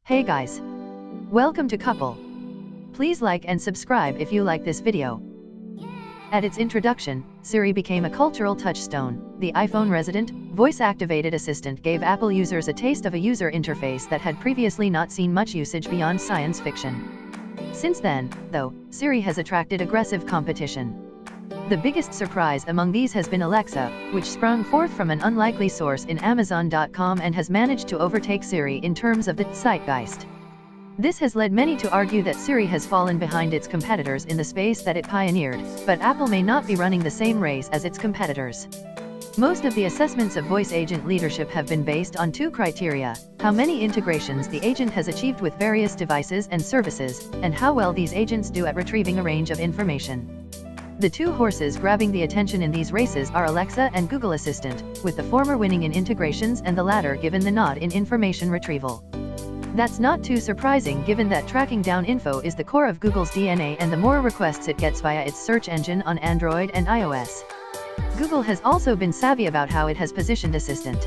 Hey guys! Welcome to Couple. Please like and subscribe if you like this video. At its introduction, Siri became a cultural touchstone. The iPhone resident, voice-activated assistant gave Apple users a taste of a user interface that had previously not seen much usage beyond science fiction. Since then, though, Siri has attracted aggressive competition. The biggest surprise among these has been Alexa, which sprung forth from an unlikely source in Amazon.com and has managed to overtake Siri in terms of the zeitgeist. This has led many to argue that Siri has fallen behind its competitors in the space that it pioneered, but Apple may not be running the same race as its competitors. Most of the assessments of voice agent leadership have been based on two criteria: how many integrations the agent has achieved with various devices and services, and how well these agents do at retrieving a range of information. The two horses grabbing the attention in these races are Alexa and Google Assistant, with the former winning in integrations and the latter given the nod in information retrieval. That's not too surprising given that tracking down info is the core of Google's DNA, and the more requests it gets via its search engine on Android and iOS. Google has also been savvy about how it has positioned Assistant.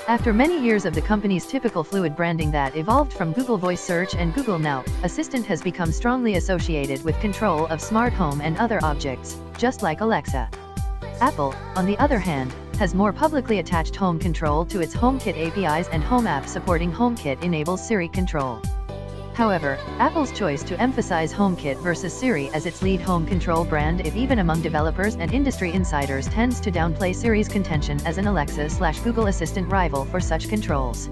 After many years of the company's typical fluid branding that evolved from Google Voice Search and Google Now, Assistant has become strongly associated with control of smart home and other objects, just like Alexa. Apple, on the other hand, has more publicly attached home control to its HomeKit APIs, and Home app supporting HomeKit enables Siri control. However, Apple's choice to emphasize HomeKit versus Siri as its lead home control brand, if even among developers and industry insiders, tends to downplay Siri's contention as an Alexa/Google Assistant rival for such controls.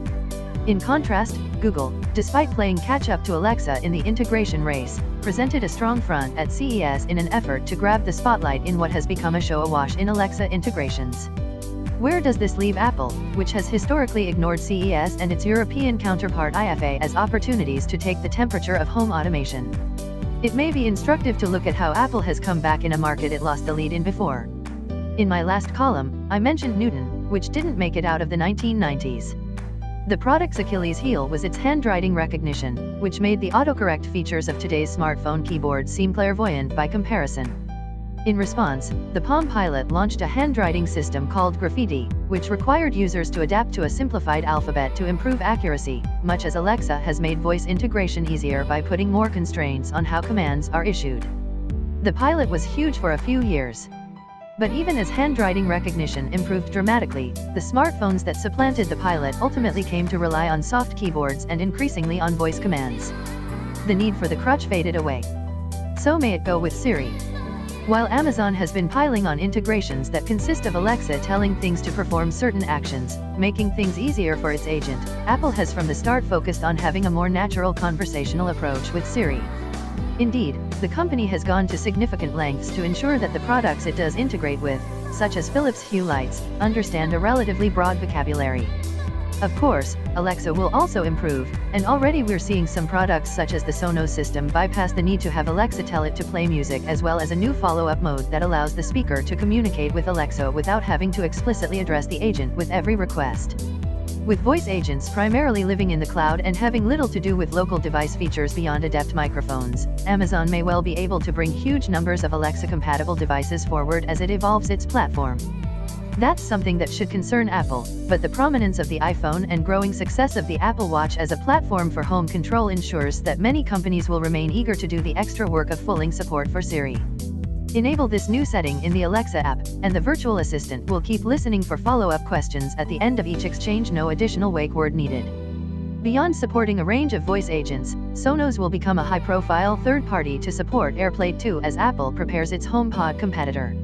In contrast, Google, despite playing catch-up to Alexa in the integration race, presented a strong front at CES in an effort to grab the spotlight in what has become a show awash in Alexa integrations. Where does this leave Apple, which has historically ignored CES and its European counterpart IFA as opportunities to take the temperature of home automation? It may be instructive to look at how Apple has come back in a market it lost the lead in before. In my last column, I mentioned Newton, which didn't make it out of the 1990s. The product's Achilles heel was its handwriting recognition, which made the autocorrect features of today's smartphone keyboards seem clairvoyant by comparison. In response, the Palm Pilot launched a handwriting system called Graffiti, which required users to adapt to a simplified alphabet to improve accuracy, much as Alexa has made voice integration easier by putting more constraints on how commands are issued. The Pilot was huge for a few years. But even as handwriting recognition improved dramatically, the smartphones that supplanted the Pilot ultimately came to rely on soft keyboards and increasingly on voice commands. The need for the crutch faded away. So may it go with Siri. While Amazon has been piling on integrations that consist of Alexa telling things to perform certain actions, making things easier for its agent, Apple has from the start focused on having a more natural conversational approach with Siri. Indeed, the company has gone to significant lengths to ensure that the products it does integrate with, such as Philips Hue lights, understand a relatively broad vocabulary. Of course, Alexa will also improve, and already we're seeing some products such as the Sonos system bypass the need to have Alexa tell it to play music, as well as a new follow-up mode that allows the speaker to communicate with Alexa without having to explicitly address the agent with every request. With voice agents primarily living in the cloud and having little to do with local device features beyond adept microphones, Amazon may well be able to bring huge numbers of Alexa-compatible devices forward as it evolves its platform. That's something that should concern Apple, but the prominence of the iPhone and growing success of the Apple Watch as a platform for home control ensures that many companies will remain eager to do the extra work of fulling support for Siri. Enable this new setting in the Alexa app, and the virtual assistant will keep listening for follow-up questions at the end of each exchange, no additional wake word needed. Beyond supporting a range of voice agents, Sonos will become a high-profile third party to support AirPlay 2 as Apple prepares its HomePod competitor.